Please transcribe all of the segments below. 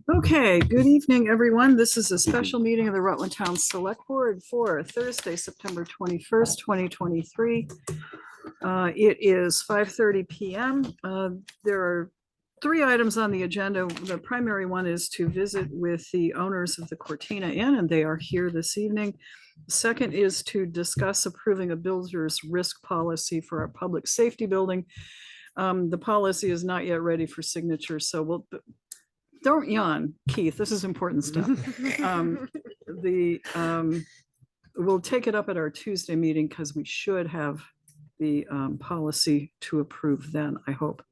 Okay, good evening, everyone. This is a special meeting of the Rutland Town Select Board for Thursday, September 21st, 2023. It is 5:30 p.m. There are three items on the agenda. The primary one is to visit with the owners of the Cortina Inn, and they are here this evening. The second is to discuss approving a builder's risk policy for our public safety building. The policy is not yet ready for signature, so don't yawn, Keith. This is important stuff. We'll take it up at our Tuesday meeting because we should have the policy to approve then, I hope.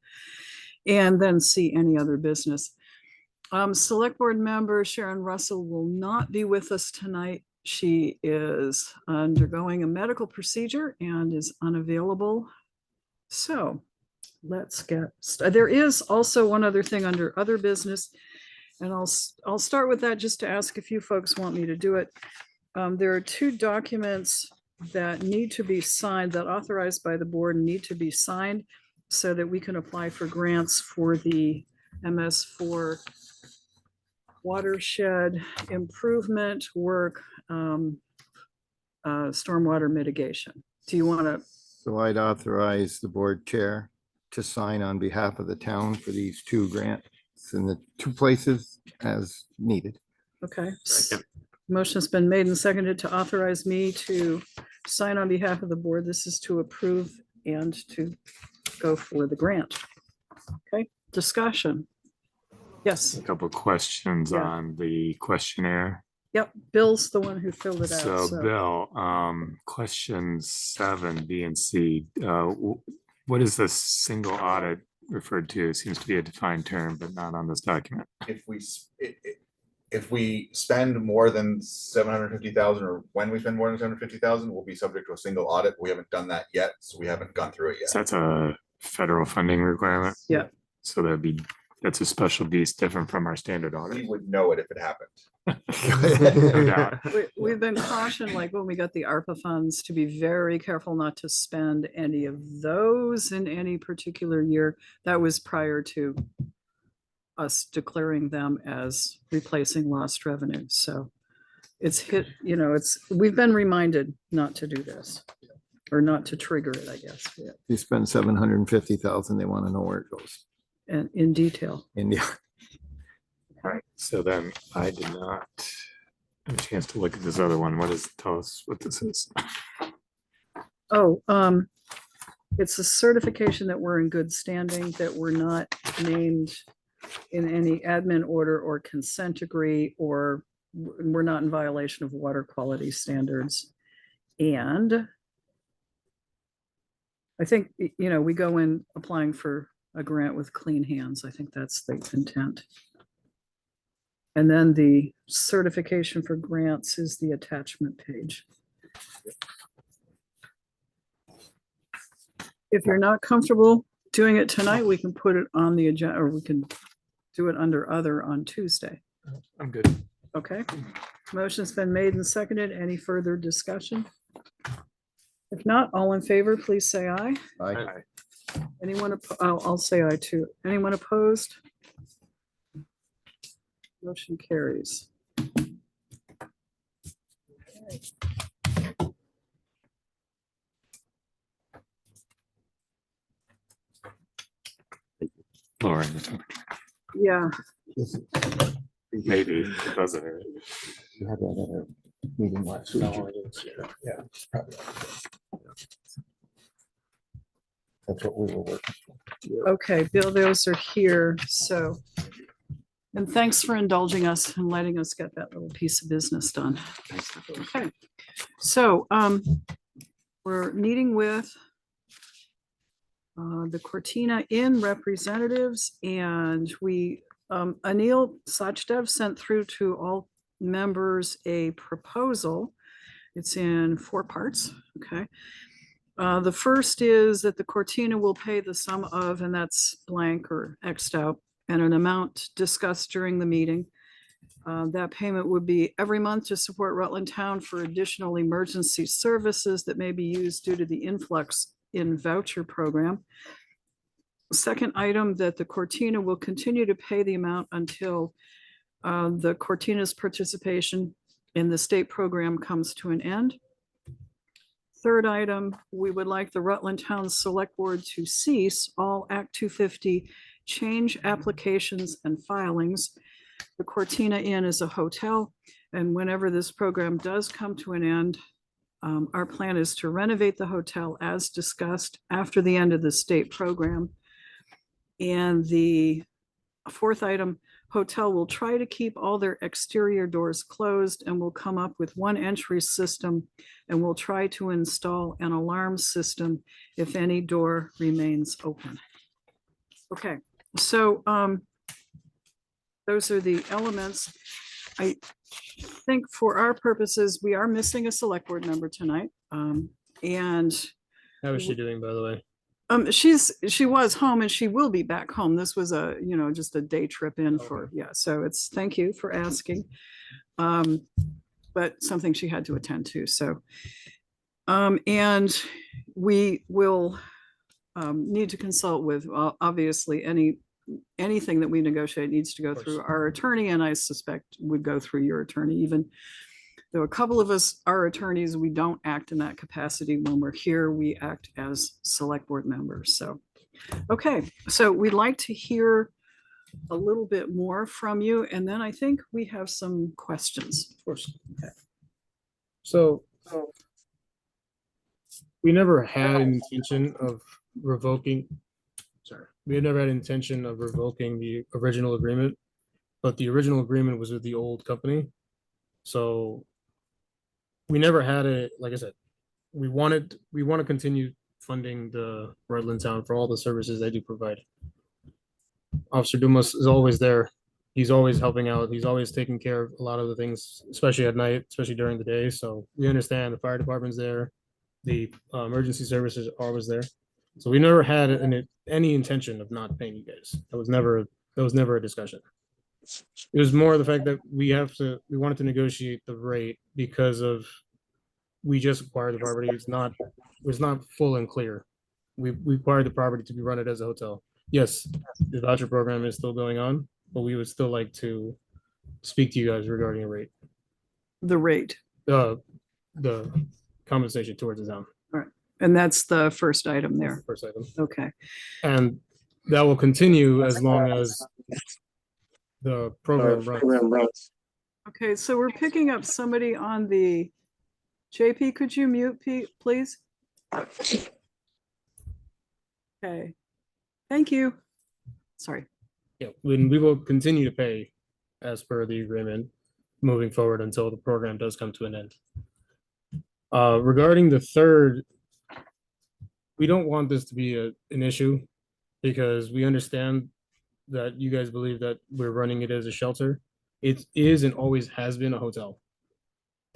And then see any other business. Select Board member Sharon Russell will not be with us tonight. She is undergoing a medical procedure and is unavailable. So let's get started. There is also one other thing under other business, and I'll start with that just to ask if you folks want me to do it. There are two documents that need to be signed, that authorized by the board need to be signed so that we can apply for grants for the MS4 watershed improvement work, stormwater mitigation. Do you want to? So I'd authorize the board chair to sign on behalf of the town for these two grants in the two places as needed. Okay. Motion has been made and seconded to authorize me to sign on behalf of the board. This is to approve and to go for the grant. Okay, discussion. Yes. A couple of questions Yeah. on the questionnaire. Yep, Bill's the one who filled it out. So Bill, question 7, B and C. What is the single audit referred to? It seems to be a defined term, but not on this document. If we spend more than 750,000, or when we spend more than 750,000, we'll be subject to a single audit. We haven't done that yet, so we haven't gone through it yet. So that's a federal funding requirement. Yeah. So that's a special beast, different from our standard We audit. would know it if it happened. No doubt. We've been cautioned, like when we got the ARPA funds, to be very careful not to spend any of those in any particular year. That was prior to us declaring them as replacing lost revenue. So it's hit, we've been reminded not to do this, or not to trigger it, I guess. Yeah. You spend 750,000, they want to know where it goes. And in detail. India. All right. So then I did not have a chance to look at this other one. Tell us what this is. Oh, it's a certification that we're in good standing, that we're not named in any admin order or consent decree, or we're not in violation of water quality standards. And I think, we go in applying for a grant with clean hands. I think that's the intent. And then the certification for grants is the attachment page. If you're not comfortable doing it tonight, we can put it on the agenda, or we can do it under other on Tuesday. I'm good. Okay. Motion's been made and seconded. Any further discussion? If not, all in favor, please say aye. Aye. Anyone, I'll say aye too. Anyone opposed? Motion carries. Lowering the temperature. Yeah, Maybe because of it. You had that other meeting last week. Yeah. Probably. That's what we were working for. okay, Bill, those are here, so. And thanks for indulging us and letting us get that little piece of business done. Okay, so we're meeting with the Cortina Inn representatives, and Anil Sachdev sent through to all members a proposal. It's in 4 parts, okay? The first is that the Cortina will pay the sum of, and that's blank or Xed out, and an amount discussed during the meeting. That payment would be every month to support Rutland Town for additional emergency services that may be used due to the influx in voucher program. Second item, that the Cortina will continue to pay the amount until The Cortina's participation in the state program comes to an end. Third item, we would like the Rutland Town Select Board to cease all Act 250 change applications and filings. The Cortina Inn is a hotel, and whenever this program does come to an end, our plan is to renovate the hotel as discussed after the end of the state program. And the fourth item, hotel will try to keep all their exterior doors closed and will come up with one entry system, and will try to install an alarm system if any door remains open. Okay, so those are the elements. I think for our purposes, we are missing a select board member tonight. And How is she doing, by the way? she was home and she will be back home. This was a, just a day trip in for, Okay. yeah, so thank you for asking. But something she had to attend to, so. And we will need to consult with, obviously, anything that we negotiate needs to go through course. our attorney, and I suspect would go through your attorney, even though a couple of us are attorneys, we don't act in that capacity. When we're here, we act as select board members. So, okay, so we'd like to hear a little bit more from you, and then I think we have some questions. Of course. So we never had an intention of revoking, we had never had intention of revoking the original agreement, but the original agreement was with the old company. So we never had like I said, we want to continue funding the Rutland Town for all the services they do provide. Officer Dumas is always there. He's always helping out. He's always taking care of a lot of the things, especially at night, especially during the day. So we understand the fire department's there. The emergency services are always there. So we never had any intention of not paying you guys. That was never a discussion. It was more the fact that we wanted to negotiate the rate because we just acquired the property. It was not full and clear. We acquired the property to be run it as a hotel. Yes, the voucher program is still going on, but we would still like to speak to you guys regarding a rate. The rate, The compensation towards the town, and that's the first item there. first item. Okay, And that will continue as long as the program runs. okay, so we're picking up somebody on the, JP, could you mute, please? Okay, thank you. Sorry. Yeah, we will continue to pay as per the agreement moving forward until the program does come to an end. Regarding the third, we don't want this to be an issue because we understand that you guys believe that we're running it as a shelter. It is and always has been a hotel.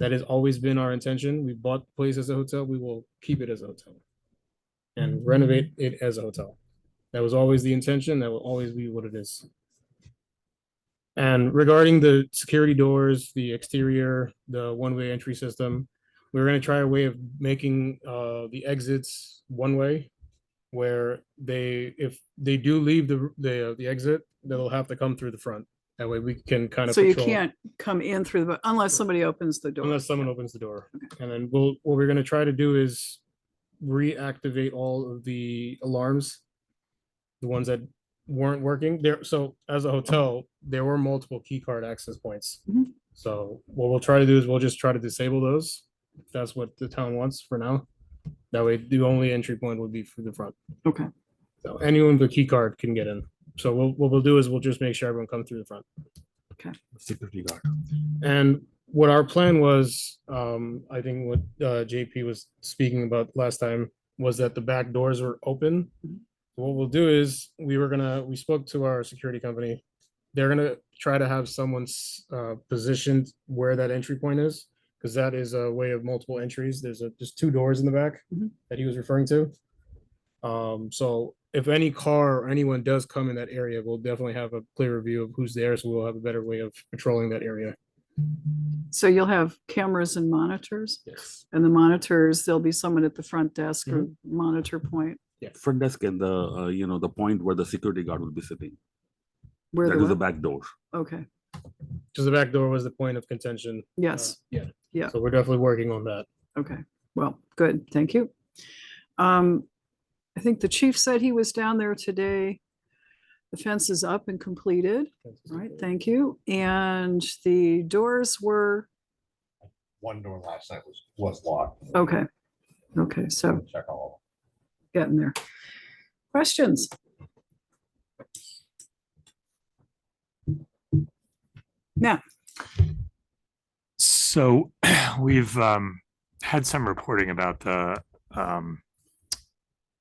That has always been our intention. We bought the place as a hotel. We will keep it as a hotel and renovate it as a hotel. That was always the intention. That will always be what it is. And regarding the security doors, the exterior, the one-way entry system, we're going to try a way of making the exits one way, where if they do leave the exit, they'll have to come through the front. That way we can kind of So you patrol can't come in through unless somebody opens the door. unless someone opens the door. And then what we're going to try to do is reactivate all of the alarms, the ones that weren't working there. So as a hotel, there were multiple key card access points. Mhm. So what we'll try to do is we'll just try to disable those. If that's what the town wants for now. That way the only entry point would be through the front. Okay, So anyone with a key card can get in. So what we'll do is we'll just make sure everyone comes through the front. Security guard. And what our plan was, I think what JP was speaking about last time was that the back doors were open. What we'll do is we spoke to our security company. They're gonna try to have someone positioned where that entry point is, because that is a way of multiple entries. There's two doors in the back Mhm. that he was referring to. So if any car or anyone does come in that area, we'll definitely have a clearer view of who's there, so we'll have a better way of patrolling that area. so you'll have cameras and monitors, Yes. and the monitors, there'll be someone at the front desk or monitor point Front desk and the point where the security guard will be sitting. where That is the the, back door. okay, because the back door was the point of contention. Yes, Yeah. Yeah. So we're definitely working on that. okay, well, good, thank you. I think the chief said he was down there today. The fence is up and completed, right, thank you, and the doors were, One door last night was locked. okay. Okay, so Check all getting there. Questions? Now, So we've had some reporting about the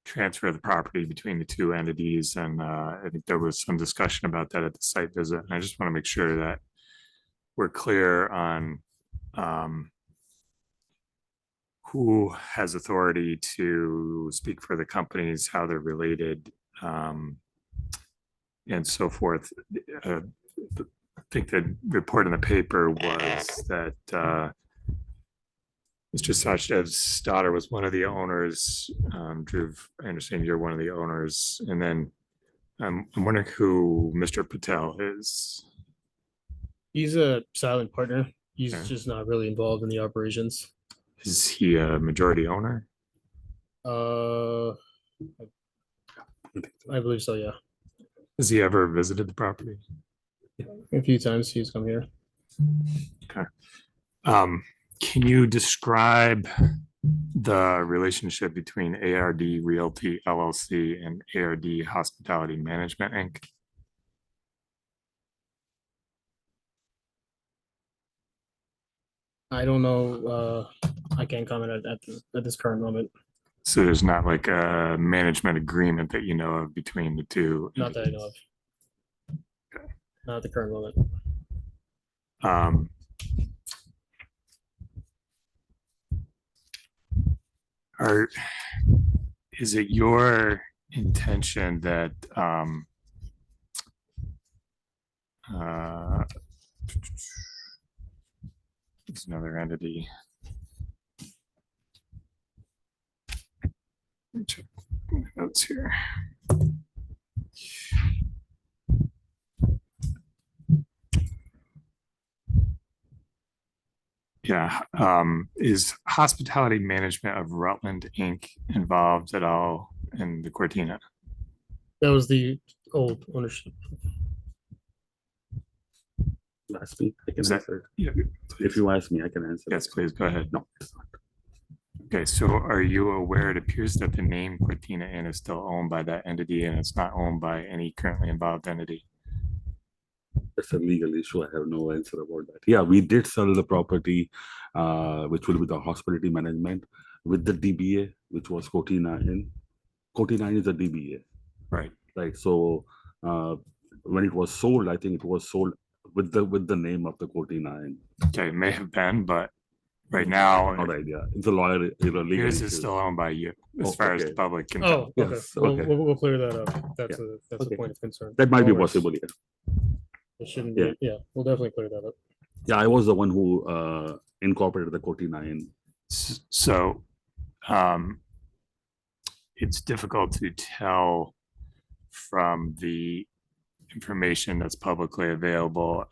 transfer of the property between the two entities, and I think there was some discussion about that at the site visit. And I just want to make sure that we're clear on who has authority to speak for the companies, how they're related, and so forth. I think the report in the paper was that Mr. Sachdev's daughter was one of the owners. Drew, I understand you're one of the owners. And then I'm wondering who Mr. Patel is. He's a silent partner. He's Okay. just not really involved in the operations. Is he a majority owner? I believe so, yeah. Has he ever visited the property? A few times he's come here. Can you describe the relationship between ARD Realty LLC and ARD Hospitality Management Inc.? I don't know, I can't comment at this current moment, So there's not like a management agreement that you know of between the two? not that I know of. Not at the current moment. Um, is it your intention that it's another entity? Let me check my notes here. Yeah, is Hospitality Management of Rutland Inc. involved at all in the Cortina? That was the old ownership. Ask me, I can Is that- answer. Yeah, If you ask me, I can answer. yes, please, go ahead. No, it's not. Okay, so are you aware, it appears that the name Cortina Inn is still owned by that entity and it's not owned by any currently involved entity? It's a legal issue. I have no answer about that. Yeah, we did sell the property, which will be the hospitality management with the DBA, which was Cortina Inn. Cortina Inn is a DBA, Right. right? So when it was sold, I think it was sold with the name of the Cortina Inn. Okay, it may have been, but right now, All right, yeah, it's a lawyer, legal yours issue. is still owned by you, as Oh, far as the okay. public can Oh, tell. okay. Yes, We'll, okay. we'll clear that up. That's a Okay. point of concern. That might No be worries. possible, yeah. It shouldn't Yeah. be, yeah, we'll definitely clear that up. Yeah, I was the one who incorporated the Cortina Inn. So it's difficult to tell from the information that's publicly available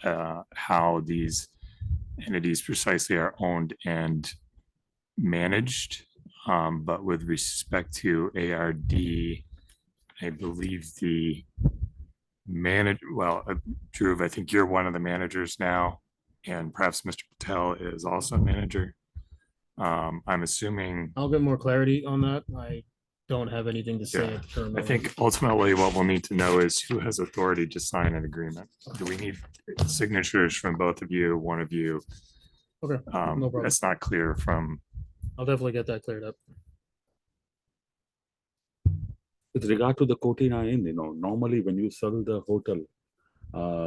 how these entities precisely are owned and managed. But with respect to ARD, I believe the Drew, I think you're one of the managers now, and perhaps Mr. Patel is also a manager. I'm assuming, I'll get more clarity on that. I don't have anything to say Yeah, at the current I moment. think ultimately what we'll need to know is who has authority to sign an agreement. Do we need signatures from both of you, one of you? Okay, no problem. That's not clear from, I'll definitely get that cleared up. With regard to the Cortina Inn, normally when you sell the hotel,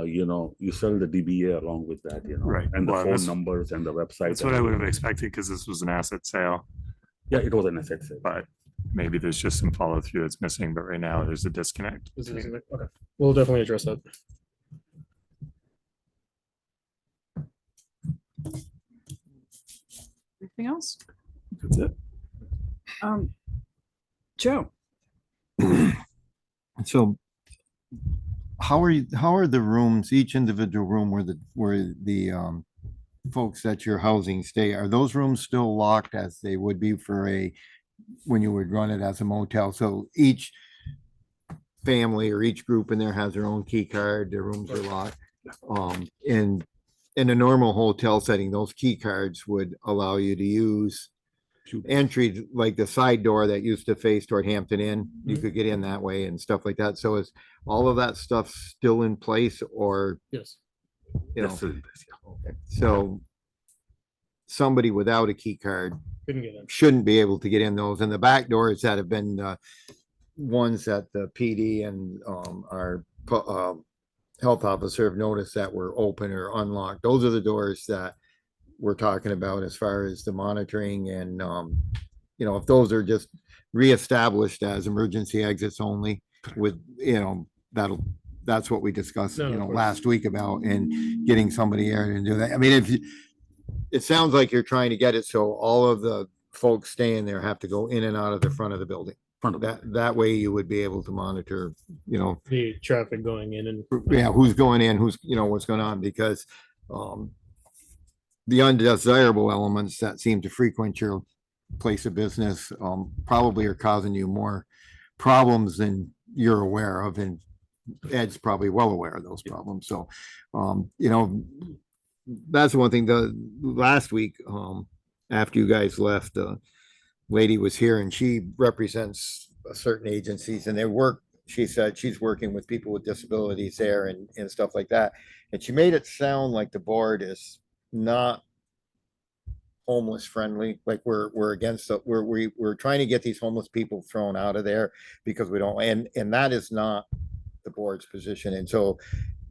you sell the DBA along with that, Right. and the Well, phone that's- numbers and the website. that's what I would have expected, because this was an asset sale, Yeah, it was an asset sale. but maybe there's just some follow through that's missing, but right now there's a disconnect. Is it- between- Okay, we'll definitely address that. anything else? That's it. Joe, So how are the rooms, each individual room where the folks that you're housing stay, are those rooms still locked as they would be for when you would run it as a motel? So each family or each group in there has their own key card, their rooms are locked. In a normal hotel setting, those key cards would allow you to use entry, like the side door that used to face toward Hampton Inn. You could get in that way and stuff like that. So is all of that stuff still in place, or, Yes. you know? That's still in place, yeah. Okay. So somebody without a key card Couldn't get in. shouldn't be able to get in those. And the back doors that have been ones that the PD and our health officer have noticed that were open or unlocked. Those are the doors that we're talking about as far as the monitoring and, you know, if those are just reestablished as emergency exits only with, you know, that's what we discussed, No, you of know, course. last week about and getting somebody there and do that. I mean, it sounds like you're trying to get it so all of the folks staying there have to go in and out of the front of the building. Front of That way you would be able to monitor, you know, The traffic going in and yeah, who's going in, who's, you know, what's going on, because the undesirable elements that seem to frequent your place of business probably are causing you more problems than you're aware of, and Ed's probably well aware of those problems. So, you know, that's one thing. The last week, after you guys left, the lady was here and she represents certain agencies and they work. She said she's working with people with disabilities there and stuff like that. And she made it sound like the board is not homeless friendly, like we're against it. We're trying to get these homeless people thrown out of there because we don't, and that is not the board's position. And so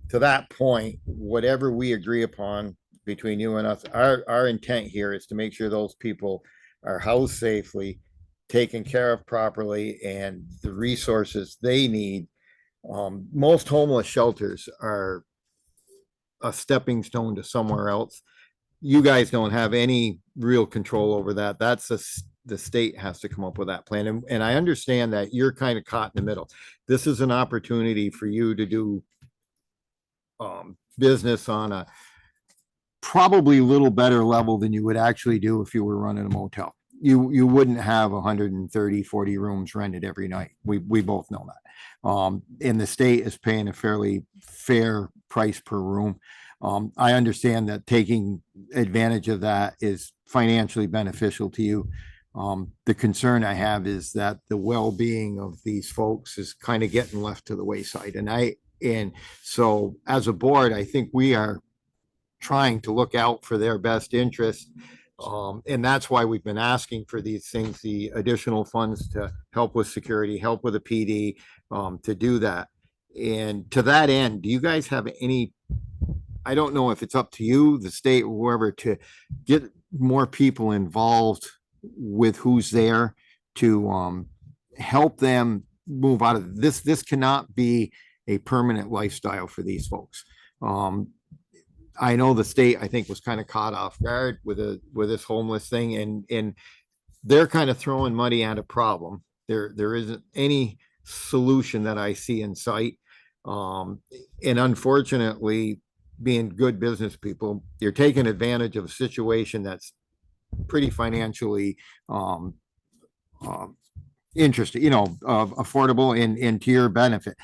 to that point, whatever we agree upon between you and us, our intent here is to make sure those people are housed safely, taken care of properly, and the resources they need. Most homeless shelters are a stepping stone to somewhere else. You guys don't have any real control over that. That's the state has to come up with that plan. And I understand that you're kind of caught in the middle. This is an opportunity for you to do business on a probably a little better level than you would actually do if you were running a motel. You wouldn't have 130, 40 rooms rented every night. We both know that. And the state is paying a fairly fair price per room. I understand that taking advantage of that is financially beneficial to you. The concern I have is that the well-being of these folks is kind of getting left to the wayside. And so as a board, I think we are trying to look out for their best interest. And that's why we've been asking for these things, the additional funds to help with security, help with the PD, to do that. And to that end, do you guys have any, I don't know if it's up to you, the state, or whoever, to get more people involved with who's there to help them move out of this. This cannot be a permanent lifestyle for these folks. I know the state, I think, was kind of caught off guard with this homeless thing, and they're kind of throwing money at a problem. There isn't any solution that I see in sight. And unfortunately, being good business people, you're taking advantage of a situation that's pretty financially interesting, you know, affordable and to your benefit.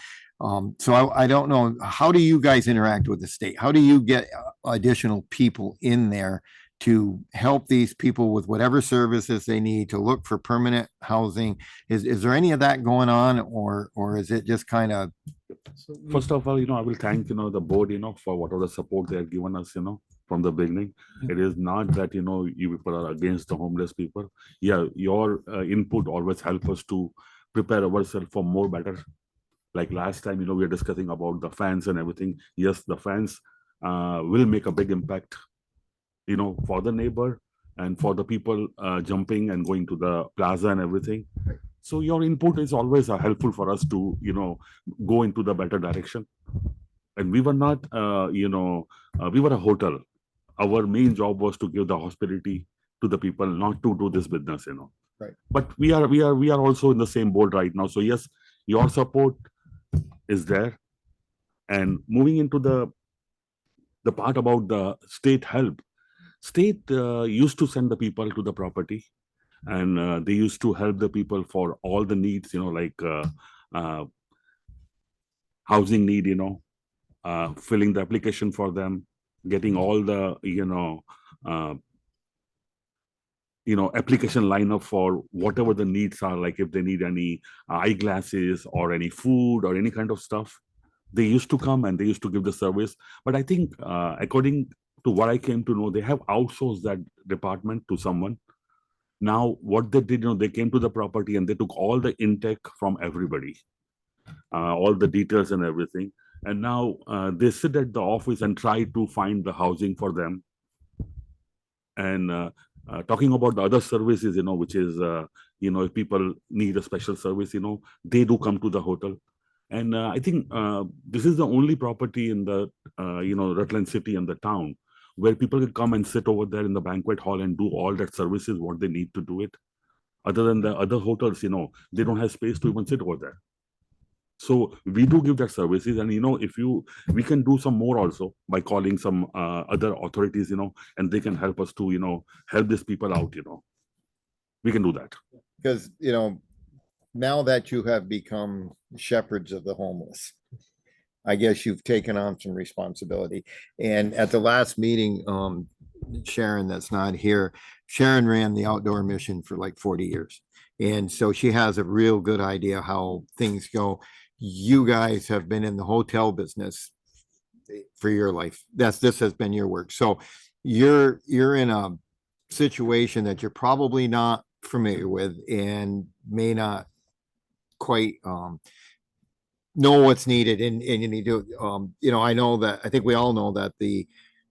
So I don't know, how do you guys interact with the state? How do you get additional people in there to help these people with whatever services they need to look for permanent housing? Is there any of that going on, or is it just kind of? First of all, you know, I will thank, you know, the board, you know, for whatever support they have given us, you know, from the beginning. It is not that, you know, you people are against the homeless people. Yeah, your input always help us to prepare ourselves for more better. Like last time, you know, we were discussing about the fans and everything. Yes, the fans will make a big impact, you know, for the neighbor and for the people jumping and going to the plaza and everything. So your input is always helpful for us to, you know, go into the better direction. And we were not, you know, we were a hotel. Our main job was to give the hospitality to the people, not to do this business, you know. Right. But we are also in the same boat right now. So yes, your support is there. And moving into the part about the state help, state used to send the people to the property, and they used to help the people for all the needs, like housing need, filling the application for them, getting all the uh, application lineup for whatever the needs are, like if they need any eyeglasses or any food or any kind of stuff. They used to come and they used to give the service. But I think according to what I came to know, they have outsourced that department to someone. Now what they did, they came to the property and they took all the intake from everybody, all the details and everything. And now they sit at the office and try to find the housing for them. And talking about the other services, which is, if people need a special service, they do come to the hotel. And I think this is the only property in the, Rutland City and the town where people can come and sit over there in the banquet hall and do all that services, what they need to do it. Other than the other hotels, they don't have space to even sit over there. So we do give that services, and we can do some more also by calling some other authorities, and they can help us to help these people out. We can do that. Because, now that you have become shepherds of the homeless, I guess you've taken on some responsibility. And at the last meeting, Sharon, that's not here, Sharon ran the outdoor mission for like 40 years. And so she has a real good idea how things go. You guys have been in the hotel business for your life. This has been your work. So you're in a situation that you're probably not familiar with and may not quite know what's needed, and you need to I know that, I think we all know that a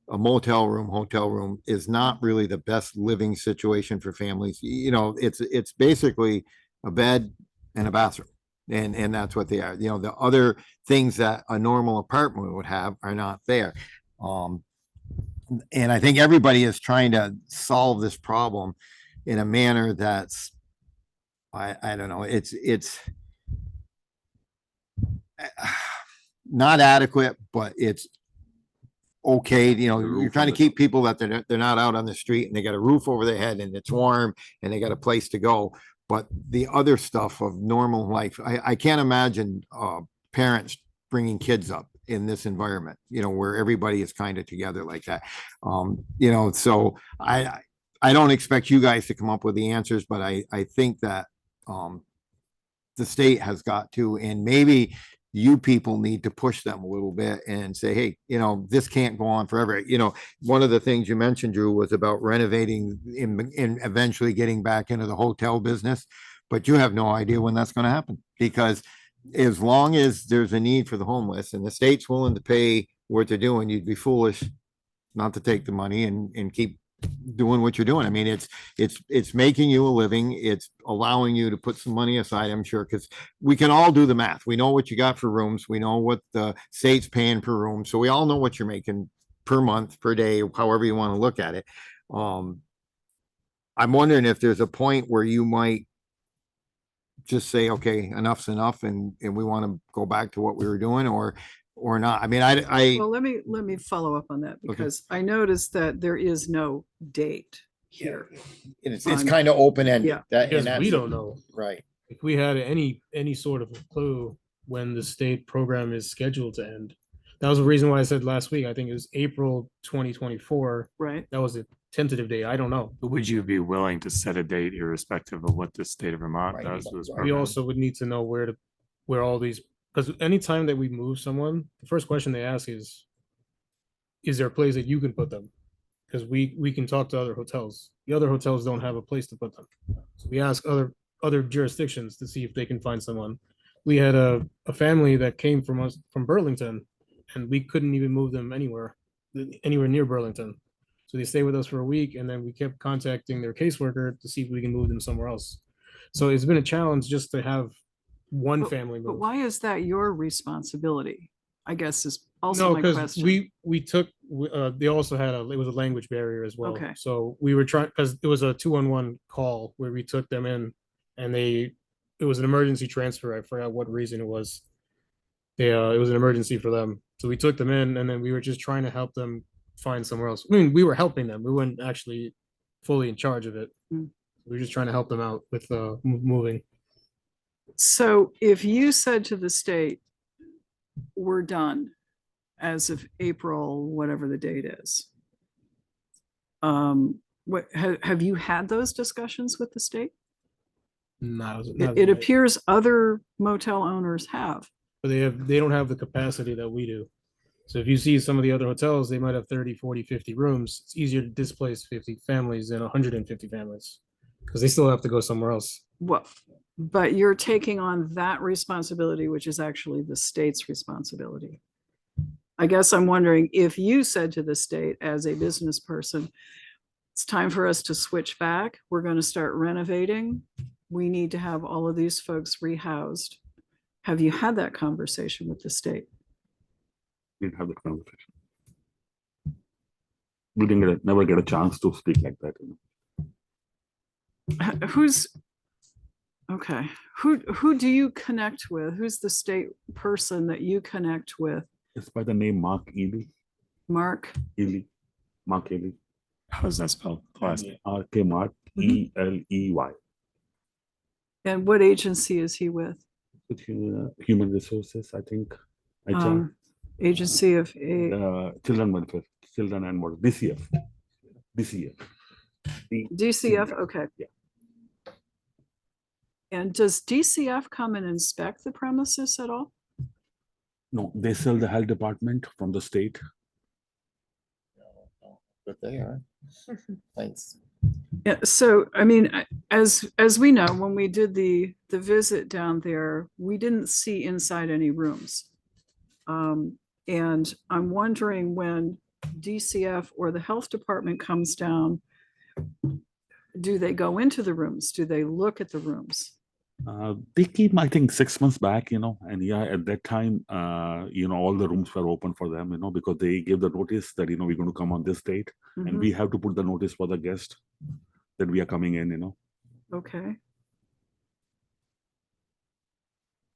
hotel room is not really the best living situation for families. It's basically a bed and a bathroom. And that's what they are. The other things that a normal apartment would have are not there. And I think everybody is trying to solve this problem in a manner that's, I don't know, it's not adequate, but it's okay. You're trying to keep people that they're not out on the street and they got a roof over their head and it's warm and they got a place to go. But the other stuff of normal life, I can't imagine parents bringing kids up in this environment, where everybody is kind of together like that. So I don't expect you guys to come up with the answers, but I think that the state has got to, and maybe you people need to push them a little bit and say, hey, this can't go on forever. One of the things you mentioned, Drew, was about renovating and eventually getting back into the hotel business, but you have no idea when that's going to happen, because as long as there's a need for the homeless and the state's willing to pay what they're doing, you'd be foolish not to take the money and keep doing what you're doing. I mean, it's making you a living. It's allowing you to put some money aside, I'm sure, because we can all do the math. We know what you got for rooms. We know what the state's paying per room. So we all know what you're making per month, per day, however you want to look at it. I'm wondering if there's a point where you might just say, okay, enough's enough, and we want to go back to what we were doing, or not. I mean, Well, let me follow up on that, because I noticed that there is no date here. it's kind of open-ended. Yeah. Because we don't know. Right. If we had any sort of clue when the state program is scheduled to end. That was the reason why I said last week, I think it was April 2024. Right. That was a tentative date. I don't know. But would you be willing to set a date irrespective of what the state of Vermont Right. does with this We program? also would need to know where all these, because anytime that we move someone, the first question they ask is there a place that you can put them? Because we can talk to other hotels. The other hotels don't have a place to put them. So we ask other jurisdictions to see if they can find someone. We had a family that came from Burlington, and we couldn't even move them anywhere near Burlington. So they stayed with us for a week, and then we kept contacting their caseworker to see if we can move them somewhere else. So it's been a challenge just to have one family But move. why is that your responsibility? I guess is also No, my because question. we took, they also had it was a language barrier as well. Okay. So we were trying, because it was a 2-on-1 call where we took them in, and it was an emergency transfer. I forgot what reason it was. It was an emergency for them. So we took them in and then we were just trying to help them find somewhere else. I mean, we were helping them. We weren't actually fully in charge of it. Mm. We were just trying to help them out with moving. So if you said to the state, we're done as of April, whatever the date is. What, have you had those discussions with the state? It appears other motel owners have. But they don't have the capacity that we do. So if you see some of the other hotels, they might have 30, 40, 50 rooms. It's easier to displace 50 families than 150 families because they still have to go somewhere else. Well, but you're taking on that responsibility, which is actually the state's responsibility. I guess I'm wondering if you said to the state as a business person, it's time for us to switch back. We're going to start renovating. We need to have all of these folks rehoused. Have you had that conversation with the state? Didn't have that conversation. We never get a chance to speak like that. Who's okay? Who do you connect with? Who's the state person that you connect with? It's by the name Mark Ely. Mark? Ely. Mark Ely. How's that spelled? The last name? R.K. Mark E.L.E.Y. And what agency is he with? With Human Resources, I think. HR. Agency of Children Welfare, Children and what? DCF. DCF, okay. Yeah. And does DCF come and inspect the premises at all? No, they sell the health department from the state. But they are. Thanks. Yeah, so I mean, as we know, when we did the visit down there, we didn't see inside any rooms. And I'm wondering when DCF or the health department comes down, do they go into the rooms? Do they look at the rooms? They came, I think, 6 months back, and yeah, at that time, all the rooms were open for them, because they gave the notice that, we're going to come on this date, and Mhm. we have to put the notice for the guest that we are coming in, Okay.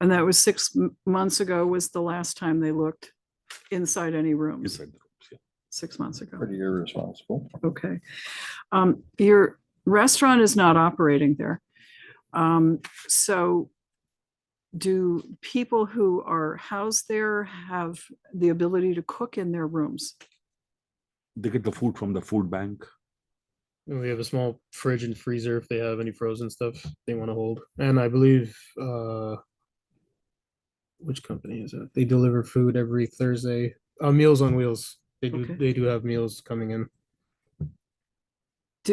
And that was 6 months ago was the last time they looked inside any rooms, inside the rooms, yeah. 6 months ago. Pretty irresponsible. Okay. Your restaurant is not operating there. So do people who are housed there have the ability to cook in their rooms? They get the food from the food bank. And we have a small fridge and freezer if they have any frozen stuff they want to hold. And I believe which company is it? They deliver food every Thursday. Meals on Wheels. Okay. They do have meals coming in.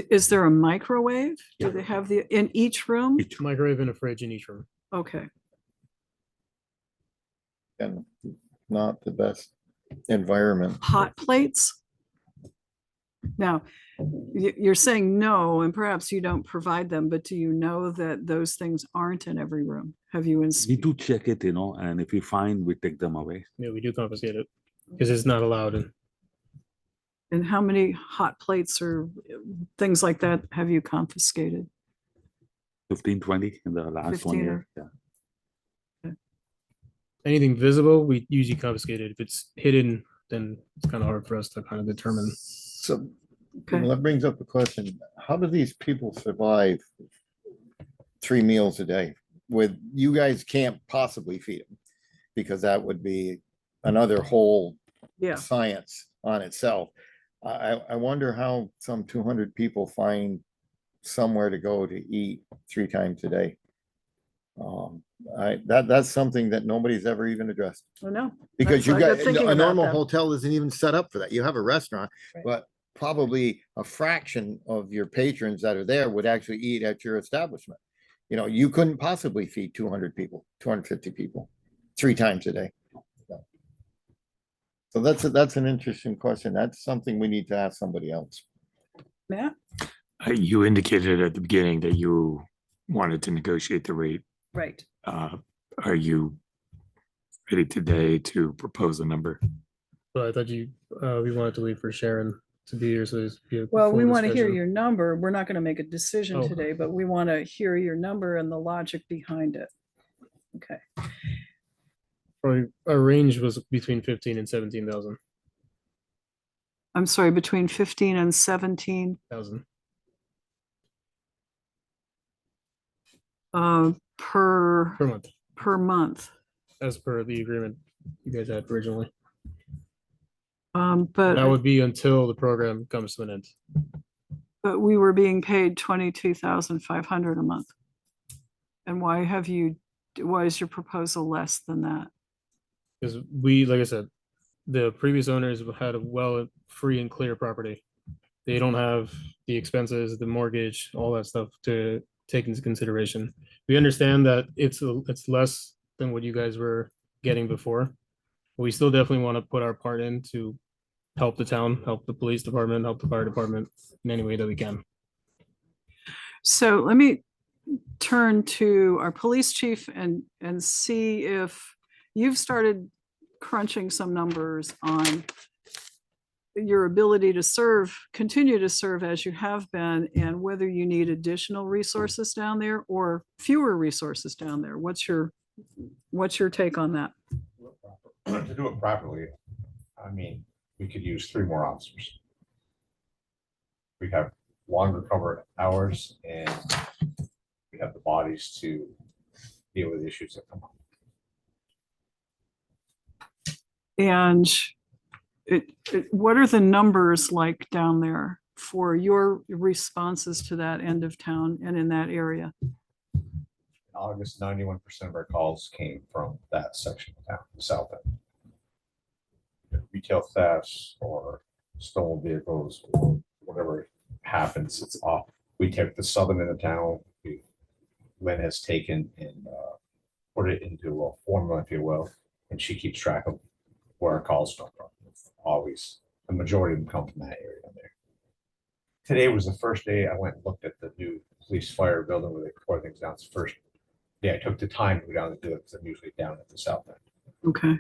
Is there a microwave? Do they have in each room? Each Microwave and a fridge in each room. Okay. And not the best environment. Hot plates? Now, you're saying no, and perhaps you don't provide them, but do you know that those things aren't in every room? Have you, we do check it, and if we find, we take them away. Yeah, we do confiscate it because it's not allowed in. and how many hot plates or things like that have you confiscated? 15, 20 in the last 1 15 year. or- Yeah. Anything visible, we usually confiscate it. If it's hidden, then it's kind of hard for us to kind of determine. So Okay. that brings up the question, how do these people survive 3 meals a day with, you guys can't possibly feed them? Because that would be another whole Yeah, science on itself. I wonder how some 200 people find somewhere to go to eat 3 times a day. That's something that nobody's ever even addressed. I know. Because That's- you I've got, been thinking a about normal that. hotel isn't even set up for that. You have a restaurant, Right. but probably a fraction of your patrons that are there would actually eat at your establishment. You couldn't possibly feed 200 people, 250 people, 3 times a day. So that's an interesting question. That's something we need to ask somebody else. Matt? You indicated at the beginning that you wanted to negotiate the rate. Right. Are you ready today to propose a number? But I thought we wanted to wait for Sharon to be here, so there's be a Well, we full want to hear discussion. your number. We're not going to make a decision Oh. today, but we want to hear your number and the logic behind it. Okay. Probably our range was between 15 and 17,000. I'm sorry, between 15 and 17 per Per month, month. as per the agreement you guys had originally. That But would be until the program comes to an end. we were being paid 22,500 a month. And why is your proposal less than that? Because we, like I said, the previous owners had a well free and clear property. They don't have the expenses, the mortgage, all that stuff to take into consideration. We understand that it's less than what you guys were getting before. But we still definitely want to put our part in to help the town, help the police department, help the fire department in any way that we can. So let me turn to our police chief and see if you've started crunching some numbers on your ability to serve, continue to serve as you have been, and whether you need additional resources down there or fewer resources down there. What's your take on that? To do it properly, I mean, we could use 3 more officers. We have longer cover hours and we have the bodies to deal with issues that come up. And what are the numbers like down there for your responses to that end of town and in that area? In August, 91% of our calls came from that section of town, the south end. Retail thefts or stolen vehicles or whatever happens, it's off. We take the southern end of town. Lynn has taken and put it into a formula, if you will, and she keeps track of where our calls come from. Always, the majority of them come from that area there. Today was the first day I went and looked at the new police fire building where they tore things down. It's the first day I took the time to go down and do it because I'm usually down at the south end. Okay.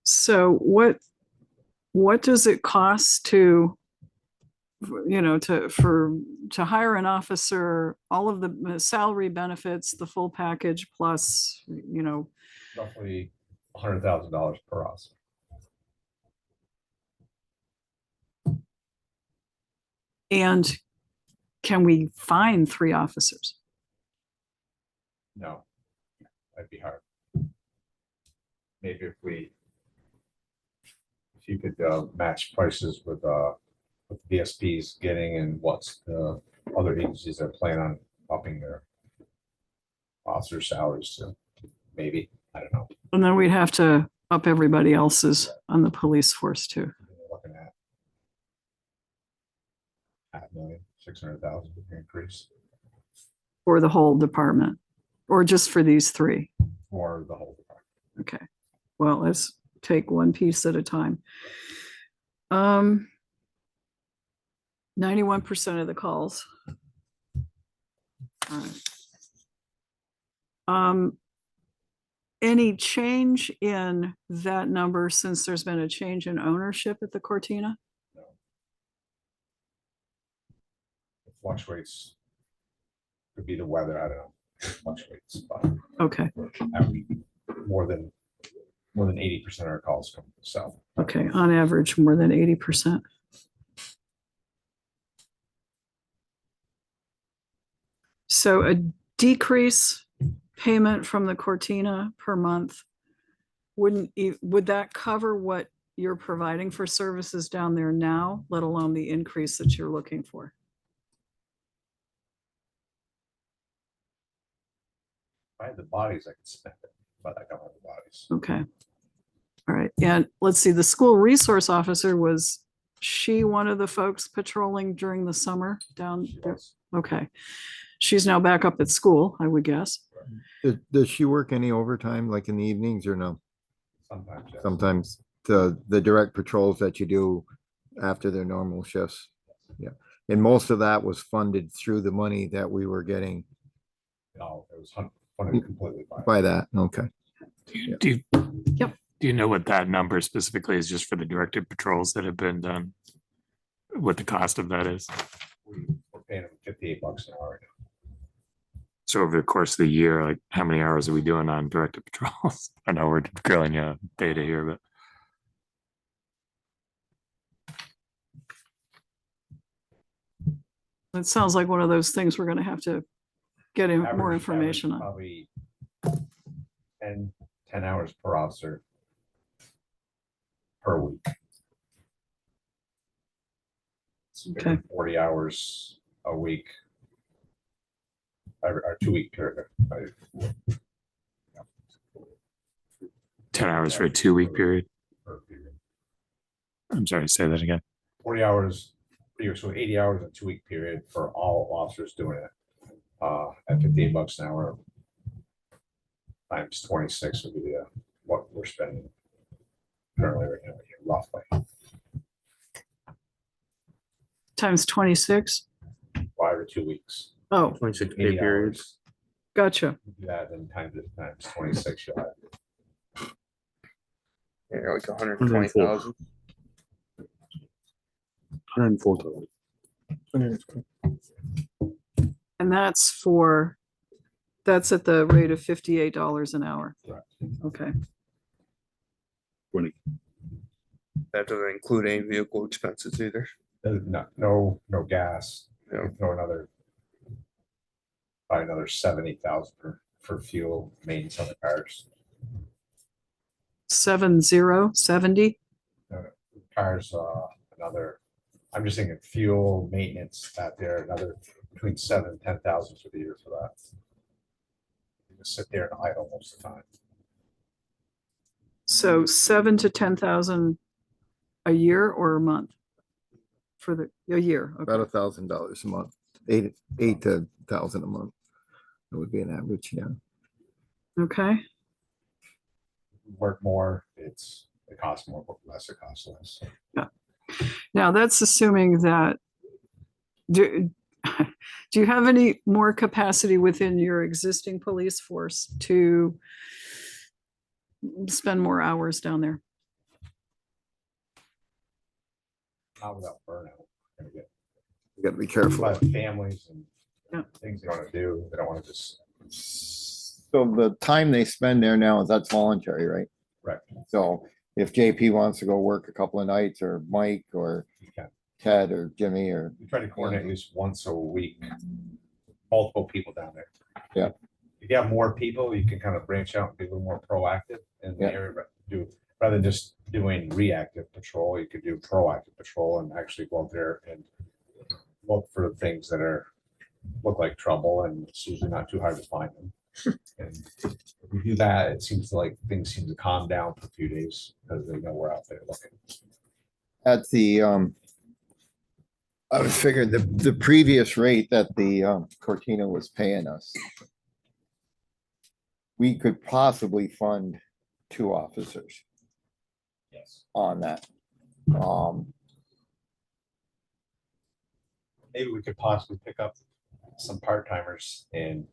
So what does it cost to hire an officer, all of the salary benefits, the full package plus, Roughly $100,000 per officer. and can we find 3 officers? No, that'd be hard. Maybe if you could match prices with what the VSP's getting and what's the other agencies that plan on upping their officer salaries to, maybe, I don't know. And then we'd have to up everybody else's on the police force too. We're looking at $500,000, 600,000 increase For the whole department, or just for these 3? for the whole department. Okay, well, let's take one piece at a time. 91% of the calls. All right. Any change in that number since there's been a change in ownership at the Cortina? It fluctuates. Could be the weather, I don't know. It fluctuates, but Okay, average more than 80% of our calls come from the south. okay, on average, more than 80%. So a decrease payment from the Cortina per month would that cover what you're providing for services down there now, let alone the increase that you're looking for? If I had the bodies, I could spend it, but I don't have the bodies. Okay. All right. And let's see, the school resource officer, was she one of the folks patrolling during the summer down there? Yes. Okay. She's now back up at school, I would guess. Does she work any overtime, like in the evenings, or no? Sometimes, yes. Sometimes the direct patrols that you do after their normal shifts. Yeah. And most of that was funded through the money that we were getting No, it was funded completely by that. Okay. Do Yep. you know what that number specifically is, just for the directed patrols that have been done? What the cost of that is? We're paying them $58 an hour. So over the course of the year, like how many hours are we doing on directed patrols? I know we're grilling you data here, but It sounds like one of those things we're gonna have to get more Average information on. Probably 10 hours per officer per week. So maybe Okay. 40 hours a week. Or 2 week period. 10 hours for a 2 week period. Per period. I'm sorry, say that again. 40 hours, so 80 hours in a 2 week period for all officers doing it. At $15 an hour times 26 would be what we're spending currently right now, roughly. Times 26? 5 or 2 weeks. Oh, 26 pay 80 periods. hours. gotcha. Do that, then times 26, you'll have Yeah, like 120,000. 104,000. And that's at the rate of $58 an hour. Correct. Okay, 20. That doesn't include any vehicle expenses either. no gas. Yeah. Throw probably another 70,000 for fuel, maintenance on the cars. 70? Cars, another, I'm just thinking fuel, maintenance out there, another between 7,000 and 10,000 for the year for that. You just sit there and idle most of the time. So 7 to 10,000 a year or a month? For a year, About okay. $1,000 a month, eight to 1,000 a month. It would be an average, yeah. Okay, Work more, it costs more, work less, it costs less. now that's assuming that, do you have any more capacity within your existing police force to spend more hours down there? Not without burnout. Gonna get You gotta be careful. by families and Yeah. things they want to do. They don't want to just So the time they spend there now, that's voluntary, right? wreck. So if JP wants to go work a couple of nights, or Mike, or You can. Ted, or Jimmy, or, We try to coordinate at least once a week, multiple people down there. Yeah. If you have more people, you can kind of branch out and be a little more proactive in the Yeah. area, rather than just doing reactive patrol, you could do proactive patrol and actually go out there and look for things that look like trouble, and it's usually not too hard to find them. And if we do that, it seems like things seem to calm down for a few days because they know we're out there looking. at the, I was figuring the previous rate that the Cortina was paying us, we could possibly fund 2 officers Yes. on that. Maybe we could possibly pick up some part-timers and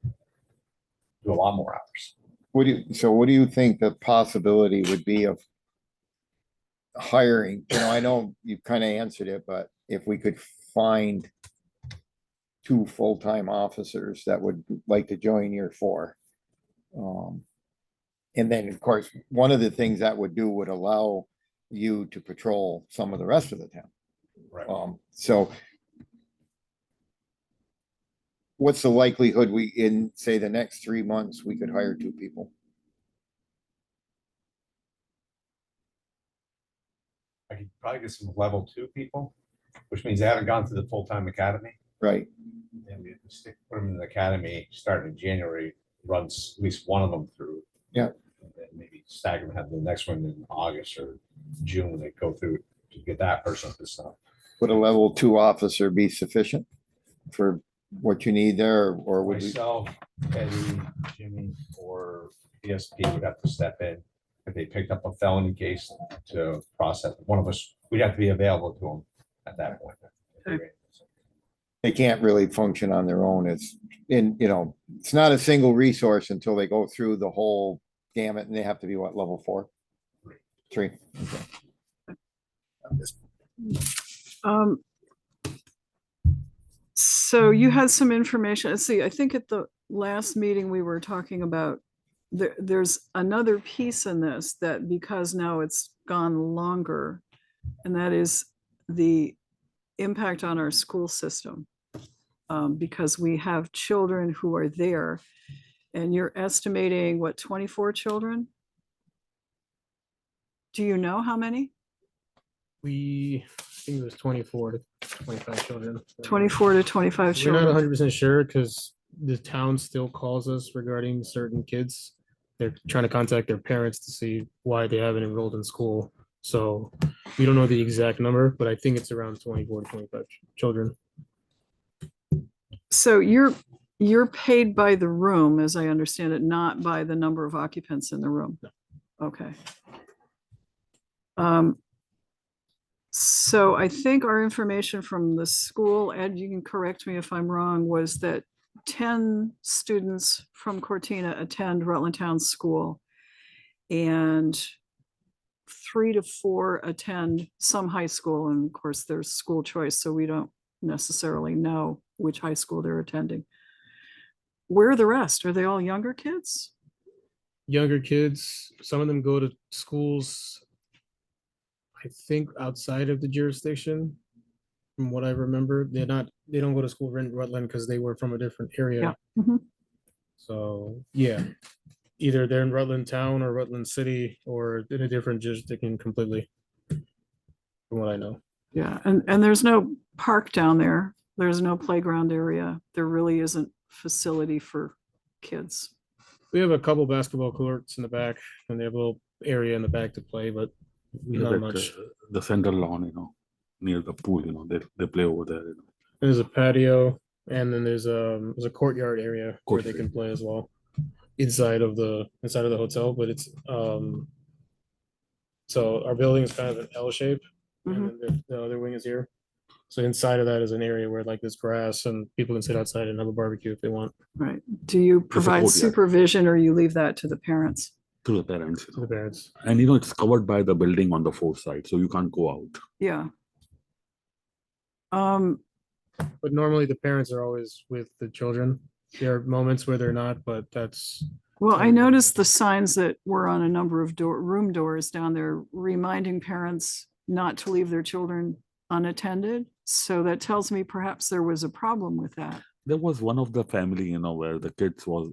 do a lot more hours. What do you think the possibility would be of hiring? You know, I know you kind of answered it, but if we could find 2 full-time officers that would like to join your 4. And then, of course, one of the things that would allow you to patrol some of the rest of the town. Right. So what's the likelihood in, say, the next 3 months, we could hire 2 people? I could probably get some level 2 people, which means they haven't gone through the full-time academy. Right, And we put them in the academy starting in January, runs at least one of them through. Yeah. And then maybe stagger them, have the next one in August or June when they go through to get that person up to snuff. would a level 2 officer be sufficient for what you need there, or would we? Myself, Eddie, Jimmy, or PSP would have to step in if they picked up a felony case to process. One of us, we'd have to be available to them at that point. They can't really function on their own. It's it's not a single resource until they go through the whole gamut, and they have to be what, level 4? 3. So you had some information, let's see, I think at the last meeting, we were talking about, there's another piece in this that because now it's gone longer, and that is the impact on our school system. Because we have children who are there, and you're estimating, what, 24 children? Do you know how many? I think it was 24 to 25 children. 24 to 25 We're not children. 100% sure because the town still calls us regarding certain kids. They're trying to contact their parents to see why they haven't enrolled in school. So we don't know the exact number, but I think it's around 24 to 25 children. So you're paid by the room, as I understand it, not by the number of occupants in the room. Okay. So I think our information from the school, Ed, you can correct me if I'm wrong, was that 10 students from Cortina attend Rutland Town School, and 3 to 4 attend some high school, and of course there's school choice, so we don't necessarily know which high school they're attending. Where are the rest? Are they all younger kids? Younger kids, some of them go to schools, I think, outside of the jurisdiction. From what I remember, they don't go to school in Rutland because they were from a different area. Yeah. Mhm. So, yeah, either they're in Rutland Town or Rutland City or in a different jurisdiction completely. From what I know. Yeah, and there's no park down there. There's no playground area. There really isn't facility for kids. We have a couple basketball courts in the back and they have a little area in the back to play, but Yeah, not that, much. the central lawn, near the pool, they play over there. There's a patio and then there's a courtyard area where they Courtyard. can play as well. Inside of the hotel, but it's so our building is kind of an L shape and then the other wing is here. So inside of that is an area where like there's grass and people can sit outside and have a barbecue if they want. Right. Do you provide courtyard. supervision or you leave that to the parents? To the parents. To the parents. And it's covered by the building on the 4th side, so you can't go out. Yeah. But normally the parents are always with the children. There are moments where they're not, but that's Well, I noticed the signs that were on a number of room doors down there reminding parents not to leave their children unattended. So that tells me perhaps there was a problem with that. There was one of the family, where the kids was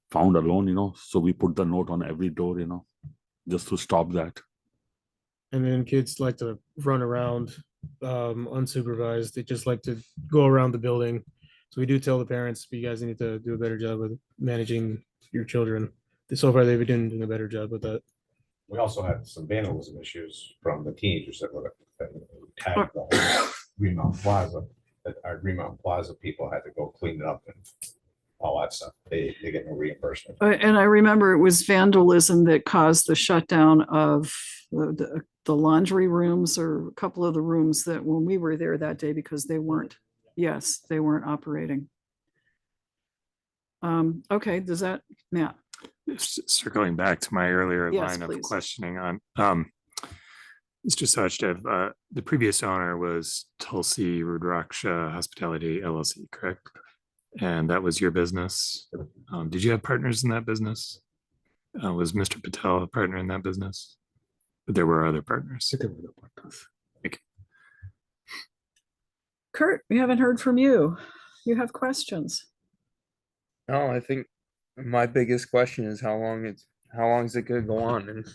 found alone, so we put the note on every door, just to stop that. and then kids like to run around unsupervised. They just like to go around the building. So we do tell the parents, you guys need to do a better job with managing your children. So far, they've been doing a better job with that. We also had some vandalism issues from the teenagers that tagged the whole Green Mountain Plaza. That our Green Mountain Plaza people had to go clean it up and all that stuff. They get no reimbursement. And I remember it was vandalism that caused the shutdown of the laundry rooms, or a couple of the rooms that when we were there that day, because they weren't, yes, they weren't operating. Okay, does that, Matt? Circling back to my earlier Yes, line of please. questioning on, Mr. Sachdev, the previous owner was Tulsi Rudraksha Hospitality LLC, correct? And that was your business. Did you have partners in that business? Was Mr. Patel a partner in that business? But there were other partners. Kurt, we haven't heard from you. You have questions? No, I think my biggest question is how long is it gonna go on? And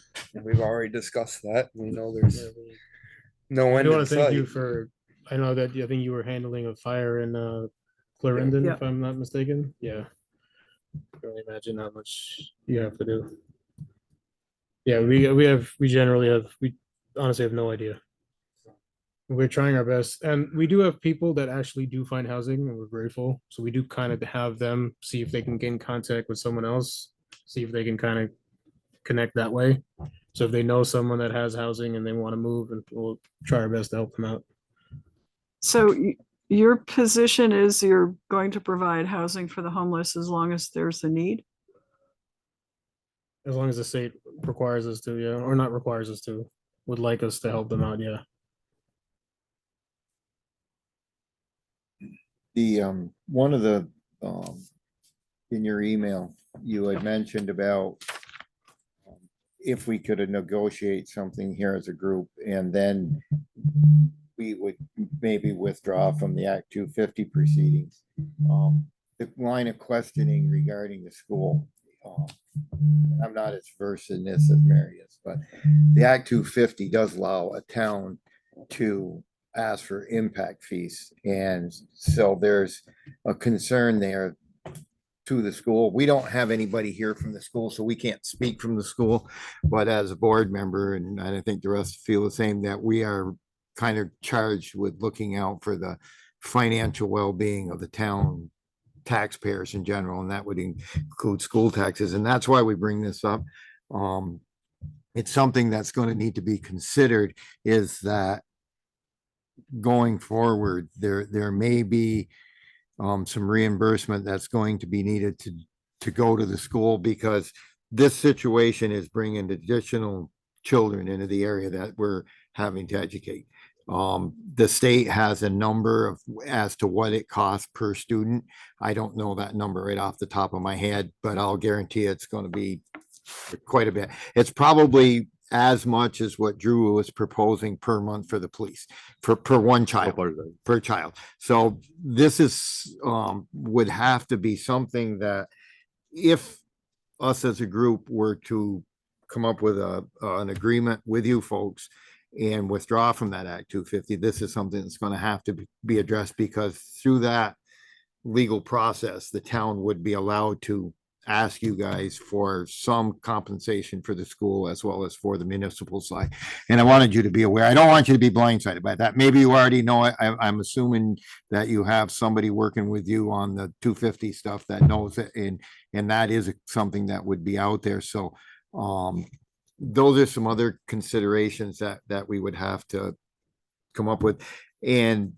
we've already discussed that. We know there's no I end do in want to thank you sight. for, I know that I think you were handling a fire in Clarendon, Yeah. if I'm not mistaken. Yeah. I can only imagine how much you have to do. Yeah, we honestly have no idea. We're trying our best, and we do have people that actually do find housing, and we're grateful. So we do kind of have them see if they can get in contact with someone else, see if they can kind of connect that way. So if they know someone that has housing and they want to move, and we'll try our best to help them out. So your position is you're going to provide housing for the homeless as long as there's a need? As long as the state requires us to, yeah, or not requires us to, would like us to help them out, yeah. The, one of the, in your email, you had mentioned about if we could negotiate something here as a group, and then we would maybe withdraw from the Act 250 proceedings. The line of questioning regarding the school, I'm not as versed in this as Mary is, but the Act 250 does allow a town to ask for impact fees. And so there's a concern there to the school. We don't have anybody here from the school, so we can't speak from the school. But as a board member, and I think the rest feel the same, that we are kind of charged with looking out for the financial well-being of the town taxpayers in general, and that would include school taxes. And that's why we bring this up. It's something that's going to need to be considered, is that going forward, there may be some reimbursement that's going to be needed to go to the school, because this situation is bringing additional children into the area that we're having to educate. The state has a number of as to what it costs per student. I don't know that number right off the top of my head, but I'll guarantee it's going to be quite a bit. It's probably as much as what Drew was proposing per month for the police, per one child, per child. So this is, would have to be something that if us as a group were to come up with an agreement with you folks and withdraw from that Act 250, this is something that's going to have to be addressed, because through that legal process, the town would be allowed to ask you guys for some compensation for the school as well as for the municipal side. And I wanted you to be aware. I don't want you to be blindsided by that. Maybe you already know it. I'm assuming that you have somebody working with you on the 250 stuff that knows it, and that is something that would be out there. So those are some other considerations that we would have to come up with. And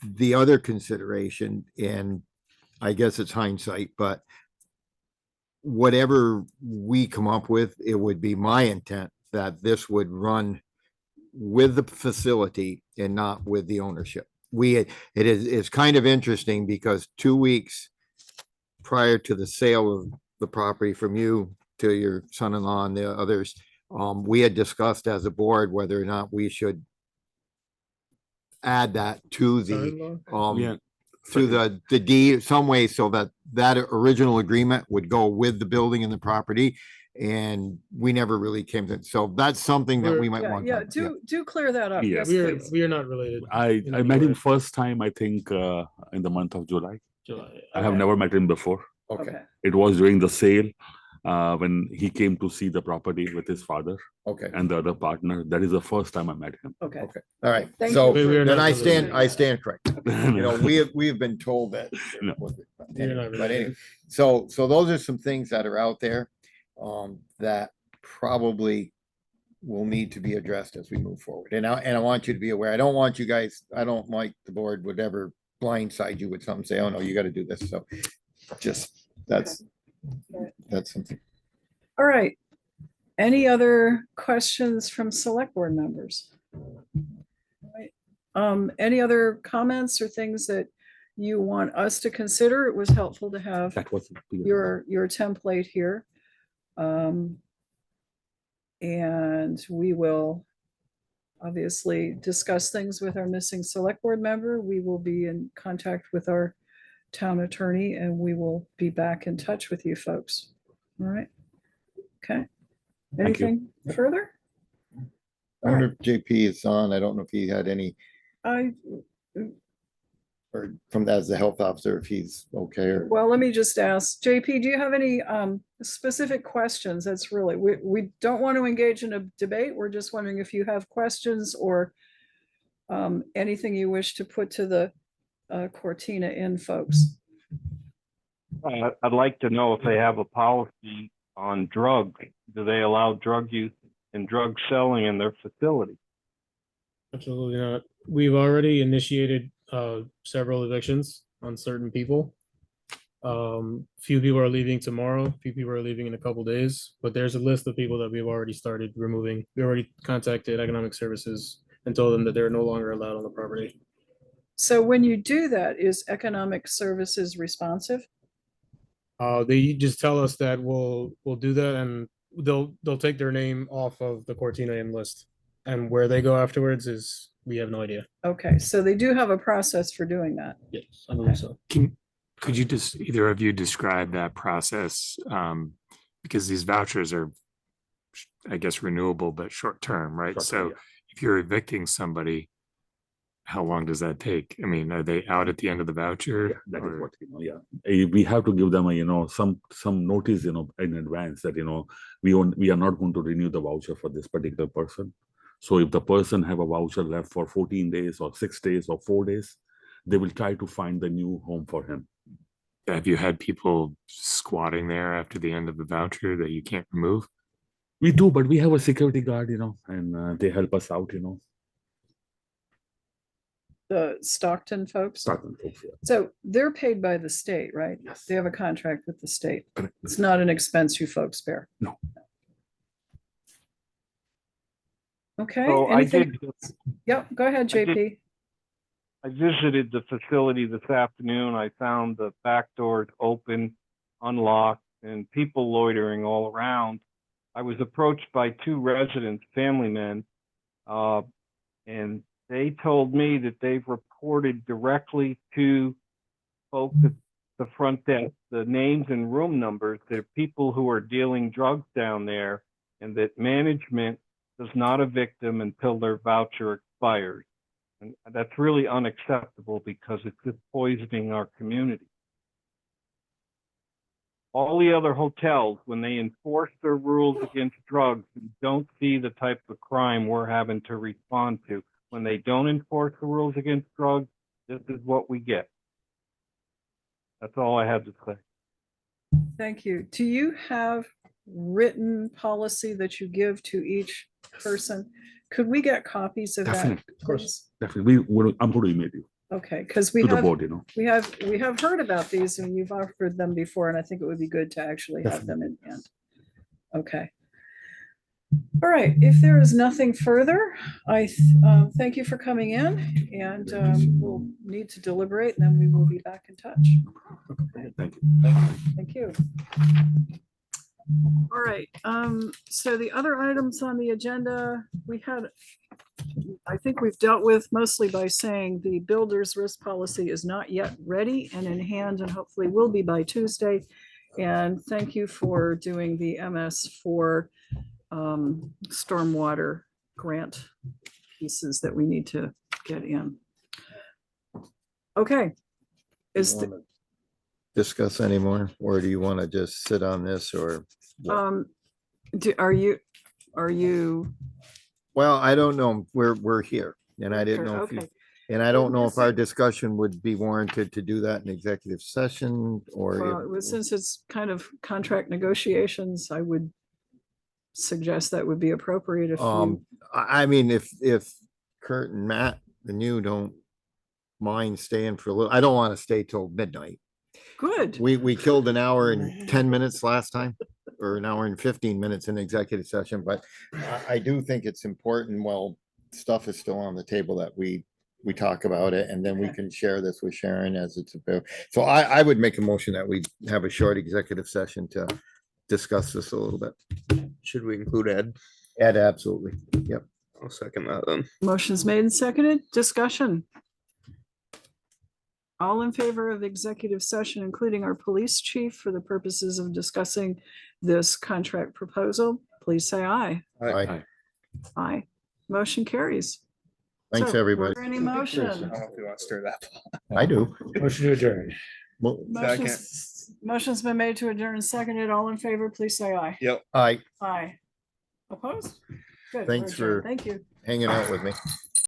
the other consideration, and I guess it's hindsight, but whatever we come up with, it would be my intent that this would run with the facility and not with the ownership. It's kind of interesting, because 2 weeks prior to the sale of the property from you to your son-in-law and the others, we had discussed as a board whether or not we should add that to the Son-in-law? to the deed some way, so that original agreement would go with the building and the property, and we never really came to. So that's something that we might want. Yeah, do clear that up. Yeah. Yes, please. We are not related. I in I any met him way. first time, I think, in the month of July. July. I have Okay. never met him before. Okay, It was during the sale, when he came to see the property with his father okay, and the other partner. That is the first time I met him. Okay. okay. All right. Thank So you. We are then not I stand correct. You know, we we've been told that. No. We're not But anyway, related. so those are some things that are out there, that probably will need to be addressed as we move forward. And I want you to be aware. I don't want you guys, I don't like the board would ever blindside you with something, say, oh no, you got to do this. So just, that's something. All right. Any other questions from select board members? All right. Any other comments or things that you want us to consider? It was helpful to have That was your template here. And we will obviously discuss things with our missing select board member. We will be in contact with our town attorney, and we will be back in touch with you folks. All right. Okay. Thank you. Anything further? I wonder if JP is on. I don't know if he had any, or from as the health officer, if he's okay or. Well, let me just ask, JP, do you have any specific questions? That's really, we don't want to engage in a debate. We're just wondering if you have questions or anything you wish to put to the Cortina Inn folks. I'd like to know if they have a policy on drugs. Do they allow drug use and drug selling in their facility? Absolutely not. We've already initiated several evictions on certain people. Few people are leaving tomorrow, few people are leaving in a couple days, but there's a list of people that we've already started removing. We already contacted economic services and told them that they're no longer allowed on the property. So when you do that, is economic services responsive? They just tell us that we'll do that, and they'll take their name off of the Cortina Inn list. And where they go afterwards is, we have no idea. Okay, so they do have a process for doing that. Yes, I believe so. Could you just, either of you describe that process? Because these vouchers are, I guess, renewable, but short-term, right? Short-term, So yeah. if you're evicting somebody, how long does that take? I mean, are they out at the end of the voucher? Yeah, that is or- what, we have to give them a, some notice, in advance that, we are not going to renew the voucher for this particular person. So if the person have a voucher left for 14 days or 6 days or 4 days, they will try to find the new home for him. Have you had people squatting there after the end of the voucher that you can't remove? We do, but we have a security guard, and they help us out, The Stockton folks. Certain folks, yeah. So they're paid by the state, right? Yes. They have a contract with the state. Correct. It's not an expense you folks bear. No. Okay. So I anything- did, Yep, go ahead, I did- JP. I visited the facility this afternoon. I found the back doors open, unlocked, and people loitering all around. I was approached by 2 residents, family men, and they told me that they've reported directly to folks at the front desk, the names and room numbers. There are people who are dealing drugs down there, and that management does not evict them until their voucher expires. And that's really unacceptable because it's just poisoning our community. All the other hotels, when they enforce their rules against drugs, you don't see the type of crime we're having to respond to. When they don't enforce the rules against drugs, this is what we get. That's all I had to say. Thank you. Do you have written policy that you give to each person? Could we get copies of that? Definitely, of course. please? Definitely. I'm going to email you Okay, because we to the have, board, we have heard about these and you've offered them before, and I think it would be good to actually have them in hand. Okay. All right, if there is nothing further, thank you for coming in, and we'll need to deliberate, and then we will be back in touch. Thank you. Thank you. All right, so the other items on the agenda, I think we've dealt with mostly by saying the builder's risk policy is not yet ready and in hand, and hopefully will be by Tuesday. And thank you for doing the MS4 stormwater grant pieces that we need to get in. Okay. Discuss anymore, or do you want to just sit on this, or? Are you? Well, I don't know. We're here, and I didn't know if you, Okay. and I don't know if our discussion would be warranted to do that in executive session or. Well, since it's kind of contract negotiations, I would suggest that would be appropriate if you, I mean, if Kurt and Matt and you don't mind staying for a little, I don't want to stay till midnight. good. We killed an hour and 10 minutes last time, or an hour and 15 minutes in executive session, but I do think it's important, while stuff is still on the table, that we talk about it, and then we can share this with Sharon as it's about. So I would make a motion that we have a short executive session to discuss this a little bit. Should we include Ed? Ed, absolutely. Yep. I'll second that then. Motion's made and seconded. Discussion. All in favor of executive session, including our police chief, for the purposes of discussing this contract proposal, please say aye. Aye. Aye. Motion carries. Thanks, So, everybody. were there any motion? I don't know if you want to stir that. I do. Motion to adjourn. Well, Motion's been made to adjourn and seconded. All in favor, please say aye. Yep. aye, Aye. Opposed? Good. we're Thanks adjourned. for- Thank you. hanging out with me.